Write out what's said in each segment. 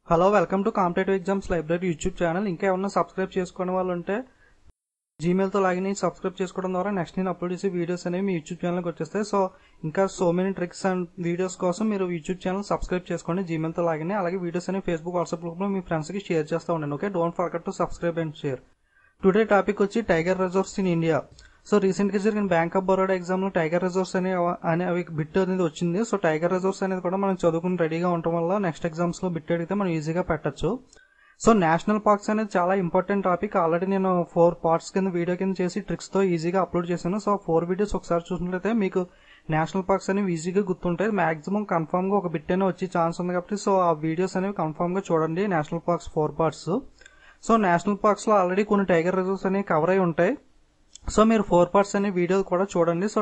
Hello welcome to competitive exams library YouTube channel. ఇంకా ఏమన్నా subscribe చేసుకునే వాళ్ళు ఉంటే జీమెయిల్తో లాగిన్ అయ్యి సబ్స్క్రైబ్ చేసుకోవడం ద్వారా నెక్స్ట్ నేను అప్లోడ్ చేసే వీడియోస్ అనేవి మీ యూట్యూబ్ ఛానల్కి వచ్చేస్తాయి. సో ఇంకా so many tricks and videos కోసం మీరు యూట్యూబ్ ఛానల్ సబ్స్క్రైబ్ చేసుకోండి జీమెయిల్తో లాగిన్. అలాగే వీడియోస్ అనేవి ఫేస్బుక్ వాట్సాప్ గ్రూప్లో మీ ఫ్రెండ్స్కి షేర్ చేస్తూ ఉండండి. Okay, don't forget to subscribe and share. Today topic వచ్చి tiger reserves in India. So recent గా జరిగిన బ్యాంక్ ఆఫ్ బరోడా ఎగ్జామ్ లో టైగర్ రిజర్వ్స్ అనే బిట్ అనేది వచ్చింది. సో టైగర్ రిజర్వ్స్ అనేది కూడా మనం చదువుకుని రెడీగా ఉండటం వల్ల నెక్స్ట్ ఎగ్జామ్స్ లో బిట్ అడిగితే మనం ఈజీగా పెట్టచ్చు. సో నేషనల్ పార్క్స్ అనేది చాలా ఇంపార్టెంట్ టాపిక్. ఆల్రెడీ నేను 4 పార్ట్స్ కింద వీడియో కింద చేసి ట్రిక్స్ తో ఈజీగా అప్లోడ్ చేశాను. సో 4 వీడియోస్ ఒకసారి చూసినట్లయితే మీకు నేషనల్ పార్క్స్ అనేవి ఈజీగా గుర్తుంటాయి. మాక్సిమం కన్ఫర్మ్ గా ఒక బిట్ అయినా వచ్చే ఛాన్స్ ఉంది కాబట్టి సో ఆ వీడియోస్ అనేవి కన్ఫర్మ్ గా చూడండి. National parks 4 parts. So national parks లో ఆల్రెడీ కొన్ని టైగర్ రిజర్వ్స్ అనేవి కవర్ అయి ఉంటాయి. సో మీరు 4 పార్ట్స్ అనే వీడియో కూడా చూడండి. So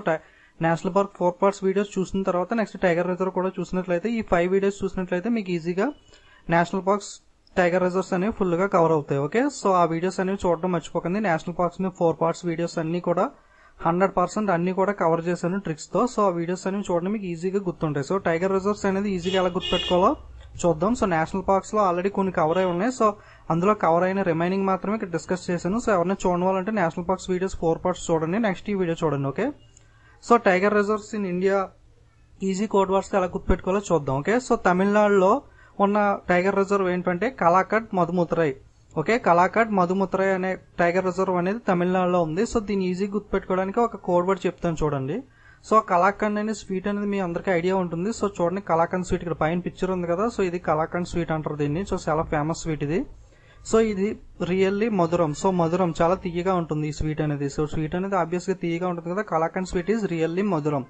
national park 4 parts videos చూసిన తర్వాత నెక్స్ట్ టైగర్ రిజర్వ్ కూడా చూసినట్లయితే ఈ 5 వీడియోస్ చూసినట్లయితే మీకు ఈజీగా నేషనల్ పార్క్స్ టైగర్ రిజర్వ్స్ అనేవి ఫుల్ గా కవర్ అవుతాయి. ఓకే, సో ఆ వీడియోస్ అనేవి చూడడం మర్చిపోకండి. నేషనల్ పార్క్స్ మీద 4 పార్ట్స్ వీడియోస్ అన్ని కూడా 100% అన్ని కూడా కవర్ చేశాను ట్రిక్స్ తో. సో ఆ వీడియోస్ అనేవి చూడండి, మీకు ఈజీగా గుర్తుంటాయి. సో టైగర్ రిజర్వ్స్ అనేది ఈజీగా ఎలా గుర్తుపెట్టుకోవాలో చూద్దాం. సో నేషనల్ పార్క్స్ లో ఆల్రెడీ కొన్ని కవర్ అయి ఉన్నాయి. సో అందులో కవర్ అయిన రిమైనింగ్ మాత్రమే ఇక్కడ డిస్కస్ చేశాను. సో ఎవరైనా చూడాలంటే నేషనల్ పార్క్స్ వీడియోస్ 4 పార్ట్స్ చూడండి, నెక్స్ట్ ఈ వీడియో చూడండి. Okay, so tiger reserves in India easy code words ఎలా గుర్తుపెట్టుకోవాలో చూద్దాం. ఓకే, సో తమిళనాడులో ఉన్న టైగర్ రిజర్వ్ ఏంటంటే కలాకట్ మధుముతరై. ఓకే, కలాకట్ మధుముతరై అనే టైగర్ రిజర్వ్ అనేది తమిళనాడులో ఉంది. సో దీన్ని ఈజీ గుర్తుపెట్టుకోవడానికి ఒక కోడ్ వర్డ్ చెప్తాను చూడండి. సో కలాకండ్ అనే స్వీట్ అనేది మీ అందరికీ ఐడియా ఉంటుంది. సో చూడండి, కలాకండ్ స్వీట్ ఇక్కడ పైన పిక్చర్ ఉంది కదా. సో ఇది కలాకండ్ స్వీట్ అంటారు దీన్ని. సో చాలా ఫేమస్ స్వీట్ ఇది. సో ఇది రియల్లీ మధురం. సో మధురం చాలా తీయగా ఉంటుంది ఈ స్వీట్ అనేది. సో స్వీట్ అనేది ఆబ్వియస్ గా తీయగా ఉంటుంది కదా. కలాకండ్ స్వీట్ ఈజ్ రియల్లీ మధురం.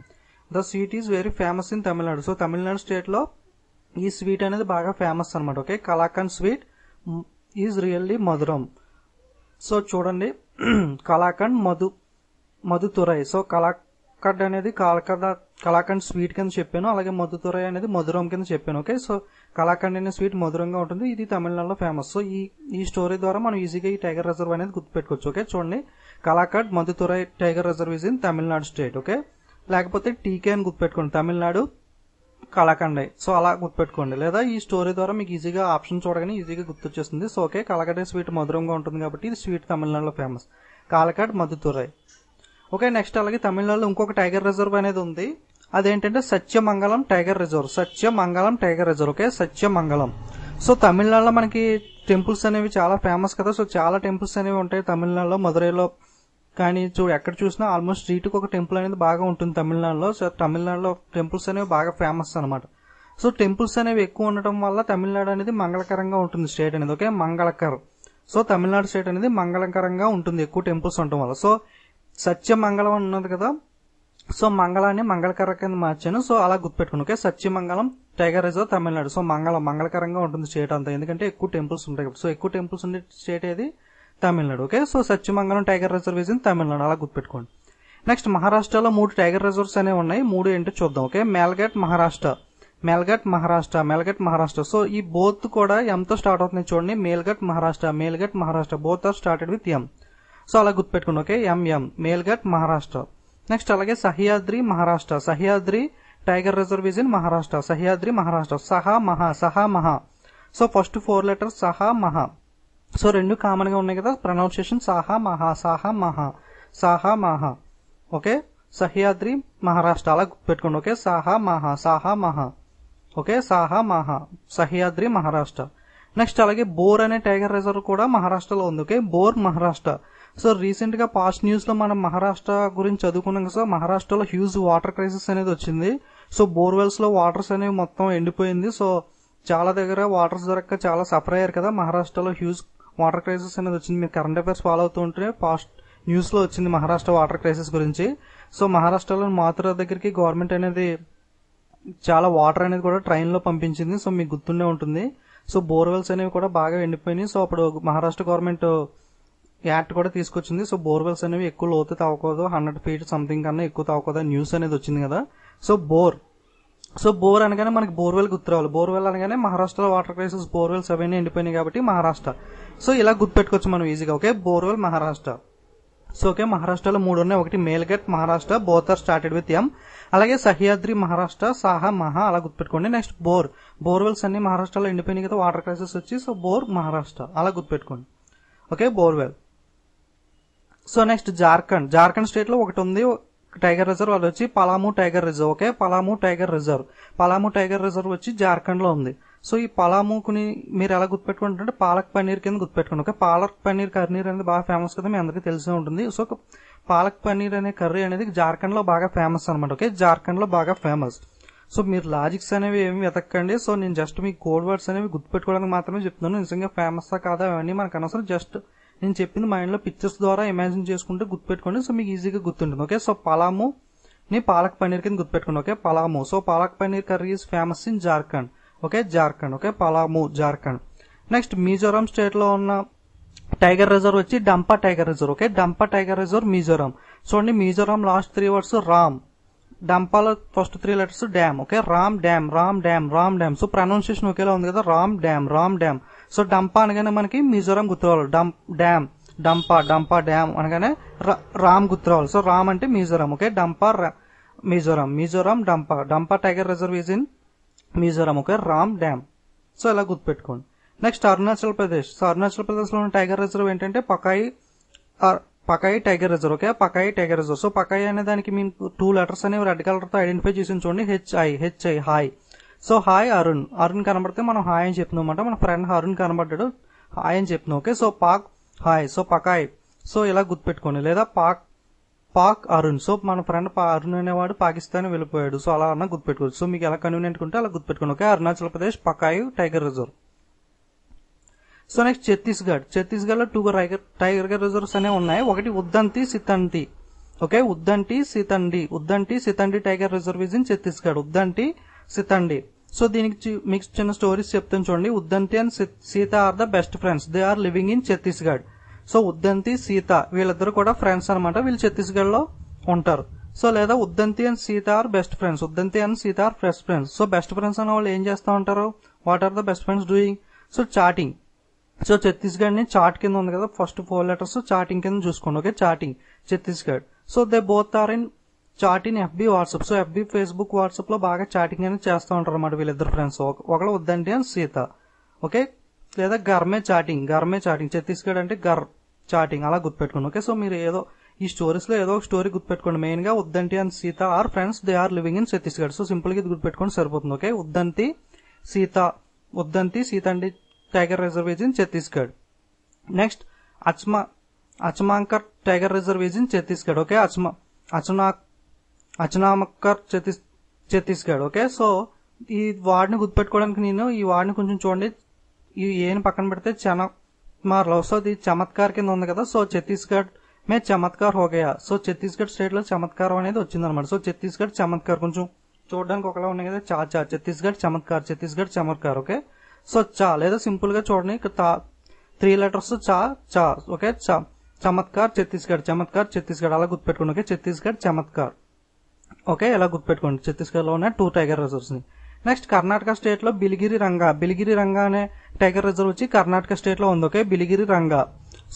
The sweet is very famous in Tamil Nadu. So Tamil Nadu state లో ఈ స్వీట్ అనేది బాగా ఫేమస్ అనమాట. Okay, kalakand sweet is really మధురం. సో చూడండి, కలాకండ్ మధుతురై. సో కలాకండ్ అనేది కలాకండ్ స్వీట్ కింద చెప్పాను, అలాగే మధుతురై అనేది మధురం కింద చెప్పాను. ఓకే, సో కలాకండ్ అనే స్వీట్ మధురంగా ఉంటుంది, ఇది తమిళనాడులో ఫేమస్. సో ఈ స్టోరీ ద్వారా మనం ఈజీగా ఈ టైగర్ రిజర్వ్ అనేది గుర్తుపెట్టుకోవచ్చు. ఓకే, చూడండి, Kalakad Mundanthurai tiger reserve is in Tamil Nadu state. Okay, లేకపోతే టీకే అని గుర్తుపెట్టుకోండి, తమిళనాడు కలాకండ్. సో అలా గుర్తుపెట్టుకోండి, లేదా ఈ స్టోరీ ద్వారా మీకు ఈజీగా ఆప్షన్ చూడగానే ఈజీగా గుర్తొచ్చేస్తుంది. సో ఓకే, కలాకండ్ స్వీట్ మధురంగా ఉంటుంది కాబట్టి ఇది స్వీట్ తమిళనాడులో ఫేమస్, కాలకాడ్ మధుతురై. ఓకే, నెక్స్ట్ అలాగే తమిళనాడులో ఇంకొక టైగర్ రిజర్వ్ అనేది ఉంది. అదేంటంటే Sathyamangalam tiger reserve. Sathyamangalam tiger reserve. Okay, Sathyamangalam. So తమిళనాడులో మనకి టెంపుల్స్ అనేవి చాలా ఫేమస్ కదా. సో చాలా టెంపుల్స్ అనేవి ఉంటాయి తమిళనాడులో, మదురైలో కానీ ఎక్కడ చూసినా ఆల్మోస్ట్ స్ట్రీట్కి ఒక టెంపుల్ అనేది బాగా ఉంటుంది తమిళనాడులో. సో తమిళనాడులో టెంపుల్స్ అనేవి బాగా ఫేమస్ అనమాట. సో టెంపుల్స్ అనేవి ఎక్కువ ఉండటం వల్ల తమిళనాడు అనేది మంగళకరంగా ఉంటుంది స్టేట్ అనేది. ఓకే, మంగళకరం. సో తమిళనాడు స్టేట్ అనేది మంగళకరంగా ఉంటుంది ఎక్కువ టెంపుల్స్ ఉండటం వల్ల. సో సత్యమంగళం ఉన్నది కదా, సో మంగళాన్ని మంగళకర కింద మార్చాను. సో అలా గుర్తుపెట్టుకుని. Okay, Sathyamangalam tiger reserve Tamil Nadu. So మంగళకరంగా ఉంటుంది స్టేట్ అంతా, ఎందుకంటే ఎక్కువ టెంపుల్స్ ఉంటాయి కాబట్టి. సో ఎక్కువ టెంపుల్స్ ఉండే స్టేట్ ఏది? Tamil Nadu. Okay, so Sathyamangalam tiger reserve in Tamil Nadu, అలా గుర్తుపెట్టుకోండి. నెక్స్ట్ మహారాష్ట్రలో 3 టైగర్ రిజర్వ్స్ అనేవి ఉన్నాయి. 3 ఏంటో చూద్దాం. ఓకే, మేల్ఘట్ మహారాష్ట్ర. సో ఈ బోత్ కూడా ఎంతో స్టార్ట్ అవుతుంది చూడండి. Melghat Maharashtra both are started with M. So అలా గుర్తుపెట్టుకోండి. Okay, M M Melghat Maharashtra. Next అలాగే Sahyadri Maharashtra. Sahyadri tiger reserve in Maharashtra. Sahyadri Maharashtra. సహా మహా. సో ఫస్ట్ 4 లెటర్స్ సహా మహా. సో 2 కామన్ గా ఉన్నాయి కదా, ప్రొనౌన్సియేషన్ సాహా మహా. ఓకే, సహ్యాద్రి మహారాష్ట్ర అలా గుర్తుపెట్టుకోండి. ఓకే, సాహా మహా. ఓకే, సాహా మహా, సహ్యాద్రి మహారాష్ట్ర. నెక్స్ట్ అలాగే బోర్ అనే టైగర్ రిజర్వ్ కూడా మహారాష్ట్రలో ఉంది. Okay, bore Maharashtra. So recent గా పాస్ట్ న్యూస్ లో మనం మహారాష్ట్ర గురించి చదువుకున్నాం. సో మహారాష్ట్రలో హ్యూజ్ వాటర్ క్రైసిస్ అనేది వచ్చింది. సో బోర్వెల్స్ లో వాటర్స్ అనేవి మొత్తం ఎండిపోయింది. సో చాలా దగ్గర వాటర్స్ దొరక్క చాలా సఫర్ అయ్యారు కదా. మహారాష్ట్రలో హ్యూజ్ వాటర్ క్రైసిస్ అనేది వచ్చింది. మీరు కరెంట్ అఫైర్స్ ఫాలో అవుతూ ఉంటే పాస్ట్ న్యూస్ లో వచ్చింది మహారాష్ట్ర వాటర్ క్రైసిస్ గురించి. సో మహారాష్ట్రలో మాథురా దగ్గరికి గవర్నమెంట్ అనేది చాలా వాటర్ అనేది కూడా ట్రైన్ లో పంపించింది. సో మీకు గుర్తుండే ఉంటుంది. సో బోర్వెల్స్ అనేవి కూడా బాగా ఎండిపోయినాయి. సో అప్పుడు మహారాష్ట్ర గవర్నమెంట్ యాక్ట్ కూడా తీసుకొచ్చింది. సో బోర్వెల్స్ అనేవి ఎక్కువ లోతు తవ్వకూడదు, 100 feet సంథింగ్ కన్నా ఎక్కువ తవ్వకూడదు న్యూస్ అనేది వచ్చింది కదా. సో బోర్ అనగానే మనకి బోర్వెల్ గుర్తురావాలి. బోర్వెల్ అనగానే మహారాష్ట్రలో వాటర్ క్రైసిస్, బోర్వెల్స్ అవన్నీ ఎండిపోయినాయి కాబట్టి మహారాష్ట్ర. సో ఇలా గుర్తుపెట్టుకోవచ్చు మనం ఈజీగా. Okay, borewell Maharashtra. So okay, మహారాష్ట్రలో 3 ఉన్నాయి. ఒకటి Melghat Maharashtra, both are started with M. అలాగే సహ్యాద్రి మహారాష్ట్ర, సాహా మహా అలా గుర్తుపెట్టుకోండి. నెక్స్ట్ బోర్వెల్స్ అన్ని మహారాష్ట్రలో ఎండిపోయినాయి కదా, వాటర్ క్రైసిస్ వచ్చి, సో బోర్ మహారాష్ట్ర అలా గుర్తుపెట్టుకోండి. Okay, borewell. So next Jharkhand state లో ఒకటి ఉంది టైగర్ రిజర్వ్, అది వచ్చి Palamu tiger reserve. Okay, Palamu tiger reserve వచ్చి జార్ఖండ్ లో ఉంది. సో ఈ పలాముకుని మీరు ఎలా గుర్తుపెట్టుకుంటారంటే పాలక్ పన్నీర్ కింద గుర్తుపెట్టుకోండి. ఓకే, పాలక్ పన్నీర్ కర్రీ అనేది బాగా ఫేమస్ కదా, మీ అందరికీ తెలిసే ఉంటుంది. సో పాలక్ పన్నీర్ అనే కర్రీ అనేది జార్ఖండ్ లో బాగా ఫేమస్ అనమాట. ఓకే, జార్ఖండ్ లో బాగా ఫేమస్. సో మీరు లాజిక్స్ అనేవి ఏమి వెతకండి. సో నేను జస్ట్ మీ కోడ్ వర్డ్స్ అనేవి గుర్తుపెట్టుకోవడానికి మాత్రమే చెప్తున్నాను. నిజంగా ఫేమస్ కాదా అవన్నీ మనకు అనవసరం. జస్ట్ నేను చెప్పింది మైండ్ లో పిక్చర్స్ ద్వారా ఇమాజిన్ చేసుకుంటే గుర్తుపెట్టుకోండి. సో మీకు ఈజీగా గుర్తుంటుంది. ఓకే, సో పలాము ని పాలక్ పన్నీర్ కింద గుర్తుపెట్టుకోండి. Okay, Palamau. So palak paneer curry is famous in Jharkhand. Okay, Jharkhand. Okay, Palamau Jharkhand. Next Mizoram state లో ఉన్న టైగర్ రిజర్వ్ వచ్చి Dampa tiger reserve. Okay, Dampa tiger reserve Mizoram. చూడండి, మిజోరాం లాస్ట్ 3 వర్డ్స్ రామ్, డంపాలో first 3 letters dam. Okay, Ram dam. So pronunciation ఒకేలా ఉంది కదా, రామ్ డ్యామ్. సో డంపా అనగానే మనకి మిజోరాం గుర్తురావాలి. డంపా డ్యామ్ అనగానే రామ్ గుర్తురావాలి. సో రామ్ అంటే Mizoram. Okay, Dampa Mizoram Dampa tiger reserve is in Mizoram. Okay, Ram dam. So ఇలా గుర్తుపెట్టుకోండి. నెక్స్ట్ అరుణాచల్ ప్రదేశ్. సో అరుణాచల్ ప్రదేశ్ లో ఉన్న టైగర్ రిజర్వ్ ఏంటంటే Pakhui tiger reserve. Okay, Pakhui tiger reserve. So Pakhui అనే దానికి మీకు 2 లెటర్స్ అనేవి రెడ్ కలర్ తో ఐడెంటిఫై చేసి చూడండి, HI hi. So hi Arun కనబడితే మనం హాయ్ అని చెప్తున్నాం అనమాట. మన ఫ్రెండ్ అరుణ్ కనబడ్డాడు, హాయ్ అని చెప్తున్నాం. Okay, so Pak hi. So Pakhui. So ఇలా గుర్తుపెట్టుకోండి. లేదా పాక్ అరుణ్. సో మన ఫ్రెండ్ అరుణ్ అనేవాడు పాకిస్తాన్ వెళ్ళిపోయాడు. సో అలా అన్న గుర్తుపెట్టుకోవచ్చు. సో మీకు ఎలా కన్వీనియంట్ ఉంటే అలా గుర్తుపెట్టుకోండి. Okay, Arunachal Pradesh Pakhui tiger reserve. So next Chhattisgarh లో 2 టైగర్ రిజర్వ్స్ అనేవి ఉన్నాయి. ఒకటి Udanti Sitanadi. Okay, Udanti Sitanadi tiger reserve is in Chhattisgarh. Udanti Sitanadi. So దీనికి మీకు చిన్న స్టోరీస్ చెప్తాను చూడండి. Udanti and Sita are the best friends, they are living in Chhattisgarh. So Udanti Sita వీళ్ళిద్దరు కూడా ఫ్రెండ్స్ అనమాట, వీళ్ళు ఛత్తీస్గఢ్ లో ఉంటారు. సో లేదా Udanti and Sita are best friends, Udanti and Sita are best friends. So best friends అనే వాళ్ళు ఏం చేస్తూ ఉంటారు, what are the best friends doing, so chatting. So Chhattisgarh ని చాట్ కింద ఉంది కదా, ఫస్ట్ 4 లెటర్స్ చాటింగ్ కింద చూసుకోండి. Okay, chatting Chhattisgarh. So they both are in chat in FB WhatsApp. So FB Facebook WhatsApp లో బాగా చాటింగ్ అనేది చేస్తూ ఉంటారు అనమాట వీళ్ళిద్దరు ఫ్రెండ్స్. ఒకళ్ళు ఉద్దంటి అండ్ సీత. ఓకే, లేదా గర్మే చాటింగ్ ఛత్తీస్గఢ్ అంటే చాటింగ్ అలా గుర్తుపెట్టుకోండి. ఓకే, సో మీరు ఏదో ఈ స్టోరీస్ లో ఏదో ఒక స్టోరీ గుర్తుపెట్టుకోండి. మెయిన్ గా Udanti and Sita are friends, they are living in Chhattisgarh. So simple గా ఇది గుర్తుపెట్టుకోండి సరిపోతుంది. ఓకే, ఉద్దంతి సీత అండి tiger reserve is in Chhattisgarh. Next Achanakmar tiger reserve is in Chhattisgarh. Okay, Achanakmar Chhattisgarh. Okay, so ఈ వార్డుని గుర్తుపెట్టుకోవడానికి నేను ఈ వార్డుని కొంచెం చూడండి, ఈ ఏని పక్కన పెడితే చమత్కార్లో. సో ఇది చమత్కార్ కింద ఉంది కదా. సో ఛత్తీస్గఢ్ మే చమత్కార్ హో గయా. సో ఛత్తీస్గఢ్ స్టేట్ లో చమత్కారం అనేది వచ్చింది అనమాట. సో ఛత్తీస్గఢ్ చమత్కార్ కొంచెం చూడడానికి ఒకలా ఉన్నాయి కదా, చా ఛత్తీస్గఢ్ చమత్కార్. ఓకే, సో చా లేదా సింపుల్ గా చూడండి 3 లెటర్స్ చా. ఓకే, చమత్కార్ ఛత్తీస్గఢ్ అలా గుర్తుపెట్టుకోండి. ఓకే, ఛత్తీస్గఢ్ చమత్కార్. ఓకే, ఎలా గుర్తుపెట్టుకోండి ఛత్తీస్గఢ్ లో ఉన్న 2 టైగర్ రిజర్వ్స్ ని. నెక్స్ట్ కర్ణాటక స్టేట్ లో బిలిగిరి రంగా అనే టైగర్ రిజర్వ్ వచ్చి కర్ణాటక స్టేట్ లో ఉంది. ఓకే, బిలిగిరి రంగా.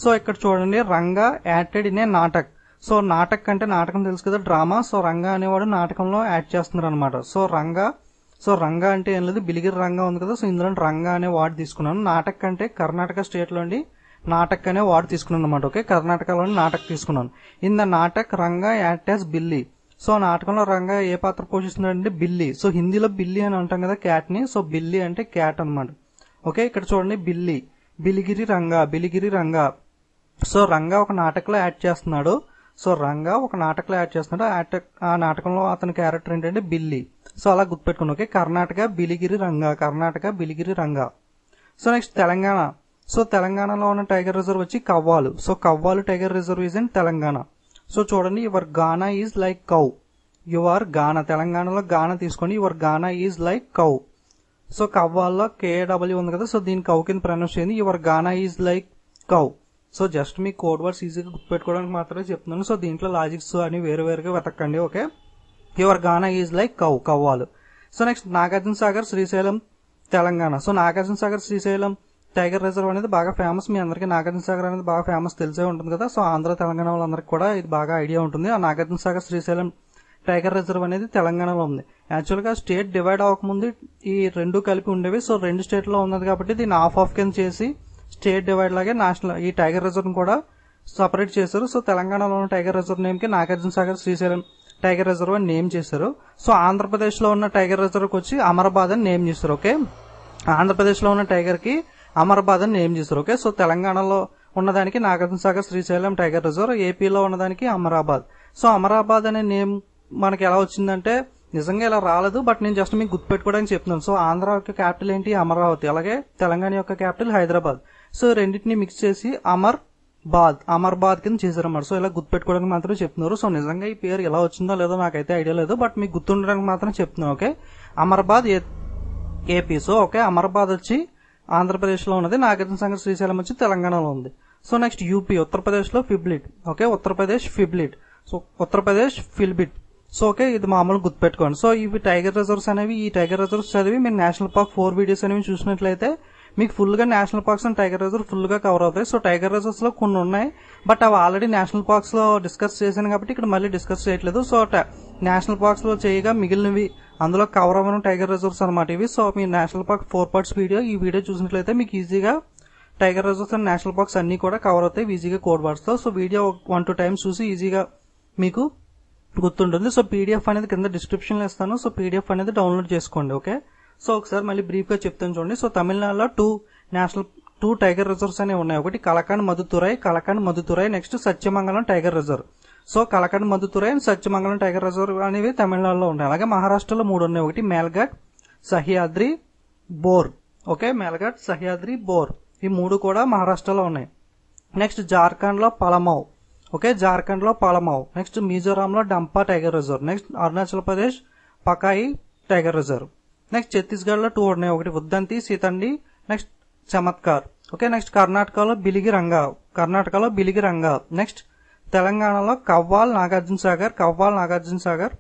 సో ఇక్కడ చూడండి, Ranga added in a natak. So natak అంటే నాటకం తెలుసు కదా, డ్రామా. సో రంగా అనేవాడు నాటకంలో యాడ్ చేస్తున్నారు అనమాట. సో రంగా అంటే ఏం లేదు, బిలిగిరి రంగా ఉంది కదా. సో ఇందులో రంగా అనే వార్డ్ తీసుకున్నాను. నాటక్ అంటే కర్ణాటక స్టేట్ లో నాటక్ అనే వార్డ్ తీసుకున్నాను అనమాట. ఓకే, కర్ణాటకలోని నాటక్ తీసుకున్నాను. In the natak Ranga act as billi. So నాటకంలో రంగా ఏ పాత్ర పోషిస్తున్నాడంటే బిల్లీ. సో హిందీలో బిల్లీ అని అంటాం కదా క్యాట్ ని. సో బిల్లీ అంటే క్యాట్ అనమాట. ఓకే, ఇక్కడ చూడండి బిలిగిరి రంగా. సో రంగా ఒక నాటకంలో యాడ్ చేస్తున్నాడు. ఆ నాటకంలో అతని క్యారెక్టర్ ఏంటంటే బిల్లీ. సో అలా గుర్తుపెట్టుకోండి. Okay, Karnataka Biligiri Ranga. So next Telangana. So తెలంగాణలో ఉన్న టైగర్ రిజర్వ్ వచ్చి Kawal. So Kawal tiger reserve is in Telangana. So చూడండి, your gana is like cow. తెలంగాణలో గానా తీసుకోండి, your gana is like cow. So కవ్వాల్లో KW ఉంది కదా. సో దీని కౌ కింద ప్రొనౌన్స్ చేయండి, your gana is like cow. So just మీ కోడ్ వర్డ్స్ ఈజీగా గుర్తుపెట్టుకోవడానికి మాత్రమే చెప్తున్నాను. సో దీంట్లో లాజిక్స్ అని వేరువేరుగా వెతకండి. Okay, your gana is like Kawal. So next Nagarjuna Sagar Srisailam Telangana. So Nagarjuna Sagar Srisailam tiger reserve అనేది బాగా ఫేమస్. మీ అందరికీ నాగార్జున సాగర్ అనేది బాగా ఫేమస్ తెలిసే ఉంటుంది కదా. సో ఆంధ్ర తెలంగాణ వాళ్ళందరికీ కూడా ఇది బాగా ఐడియా ఉంటుంది. ఆ నాగార్జున సాగర్ శ్రీశైలం టైగర్ రిజర్వ్ అనేది తెలంగాణలో ఉంది. యాక్చువల్గా స్టేట్ డివైడ్ అవ్వకముందు ఈ రెండు కలిపి ఉండేవి. సో 2 స్టేట్లో ఉన్నది కాబట్టి దీన్ని ఆఫ్ కింద చేసి స్టేట్ డివైడ్ లాగే నేషనల్ ఈ టైగర్ రిజర్వ్ కూడా సపరేట్ చేశారు. సో తెలంగాణలో ఉన్న టైగర్ రిజర్వ్ నేమ్ కి నాగార్జున సాగర్ శ్రీశైలం టైగర్ రిజర్వ్ అని నేమ్ చేశారు. సో ఆంధ్రప్రదేశ్ లో ఉన్న టైగర్ రిజర్వ్ కి వచ్చి అమరాబాద్ అని నేమ్ చేశారు. ఓకే, ఆంధ్రప్రదేశ్ లో ఉన్న టైగర్ కి అమరాబాద్ అని నేమ్ చేశారు. ఓకే, సో తెలంగాణలో ఉన్నదానికి నాగార్జున సాగర్ శ్రీశైలం టైగర్ రిజర్వ్, ఏపీలో ఉన్నదానికి అమరాబాద్. సో అమరాబాద్ అనే నేమ్ మనకి ఎలా వచ్చిందంటే నిజంగా ఇలా రాలేదు, బట్ నేను జస్ట్ మీకు గుర్తుపెట్టుకోవడానికి చెప్తున్నాను. సో ఆంధ్ర యొక్క క్యాపిటల్ ఏంటి? అమరావతి. అలాగే తెలంగాణ యొక్క క్యాపిటల్ హైదరాబాద్. సో రెండింటిని మిక్స్ చేసి అమర్బాద్ కింద చేశారన్నమాట. సో ఇలా గుర్తుపెట్టుకోవడానికి మాత్రం చెప్తున్నారు. సో నిజంగా ఈ పేరు ఎలా వచ్చిందో లేదో నాకైతే ఐడియా లేదు, బట్ మీకు గుర్తుండడానికి మాత్రం చెప్తున్నాను. Okay, Amrabad AP. So okay, Amrabad వచ్చి ఆంధ్రప్రదేశ్ లో ఉన్నది, నాగార్జున సాగర్ శ్రీశైలం వచ్చి తెలంగాణలో ఉంది. సో నెక్స్ట్ యూపీ, ఉత్తరప్రదేశ్ లో Pilibhit. Okay, Uttar Pradesh Pilibhit. So Uttar Pradesh Pilibhit. So okay, ఇది మామూలు గుర్తుపెట్టుకోండి. సో ఇవి టైగర్ రిజర్వ్స్ అనేవి, ఈ టైగర్ రిజర్వ్స్ చదివి మీరు నేషనల్ పార్క్ 4 వీడియోస్ అనేవి చూసినట్లయితే మీకు ఫుల్ గా national parks and tiger reserve full గా కవర్ అవుతాయి. సో టైగర్ రిజర్వ్స్ లో కొన్ని ఉన్నాయి, బట్ అవి ఆల్రెడీ నేషనల్ పార్క్స్ లో డిస్కస్ చేశాను కాబట్టి ఇక్కడ మళ్ళీ డిస్కస్ చేయట్లేదు. సో నేషనల్ పార్క్స్ లో చేయగా మిగిలినవి అందులో కవర్ అవ్వడం టైగర్ రిజర్వ్స్ అనమాట ఇవి. సో మీ నేషనల్ పార్క్ 4 పార్ట్స్ వీడియో, ఈ వీడియో చూసినట్లయితే మీకు ఈజీగా tiger reserves and national parks అన్ని కూడా కవర్ అవుతాయి ఈజీగా కోడ్ వర్డ్స్ తో. సో వీడియో 1-2 టైమ్స్ చూసి ఈజీగా మీకు గుర్తుంటుంది. సో పీడిఎఫ్ అనేది కింద డిస్క్రిప్షన్ లో ఇస్తాను. సో పీడిఎఫ్ అనేది డౌన్లోడ్ చేసుకోండి. ఓకే, సో ఒకసారి మళ్ళీ బ్రీఫ్ గా చెప్తాను చూడండి. సో తమిళనాడులో 2 టైగర్ రిజర్వ్స్ అనేవి ఉన్నాయి. ఒకటి Kalakad Mundanthurai, next Sathyamangalam tiger reserve. So Kalakad Mundanthurai and Sathyamangalam tiger reserve అనేవి తమిళనాడులో ఉన్నాయి. అలాగే మహారాష్ట్రలో 3 ఉన్నాయి. ఒకటి మేల్ఘాట్, సహ్యాద్రి, బోర్. ఓకే, మేల్ఘాట్, సహ్యాద్రి, బోర్, ఈ 3 కూడా మహారాష్ట్రలో ఉన్నాయి. నెక్స్ట్ జార్ఖండ్ లో పలమౌ. ఓకే, జార్ఖండ్ లో పలమౌ. నెక్స్ట్ మిజోరాం లో Dampa tiger reserve. Next Arunachal Pradesh Pakhui tiger reserve. Next Chhattisgarh లో 2 ఉన్నాయి. ఒకటి ఉద్దంతి, సీతండి, నెక్స్ట్ చమత్కార్. ఓకే, నెక్స్ట్ కర్ణాటకలో బిలిగి రంగా. నెక్స్ట్ తెలంగాణలో కవ్వాల్, నాగార్జున సాగర్,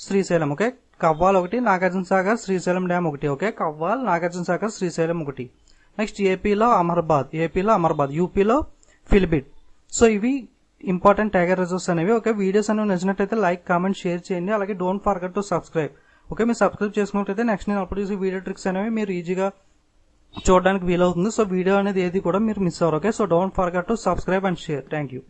శ్రీశైలం. ఓకే, కవ్వాల్ ఒకటి, నాగార్జున సాగర్ శ్రీశైలం డ్యామ్ ఒకటి. ఓకే, కవ్వాల్, నాగార్జున సాగర్, శ్రీశైలం ఒకటి. నెక్స్ట్ ఏపీలో అమర్బాద్, యూపీలో ఫిల్బిట్. సో ఇవి ఇంపార్టెంట్ టైగర్ రిజర్వ్స్ అనేవి. ఓకే, వీడియోస్ అనేవి నచ్చినట్లయితే లైక్, కామెంట్, షేర్ చేయండి. అలాగే don't forget to subscribe. Okay, మీరు సబ్స్క్రైబ్ చేసుకున్నట్లయితే నెక్స్ట్ నేను అప్లోడ్ చేసే వీడియో ట్రిక్స్ అనేవి మీరు ఈజీగా చూడడానికి వీలవుతుంది. సో వీడియో అనేది ఏది కూడా మీరు మిస్ అవ్వరు. Okay, so don't forget to subscribe and share. Thank you.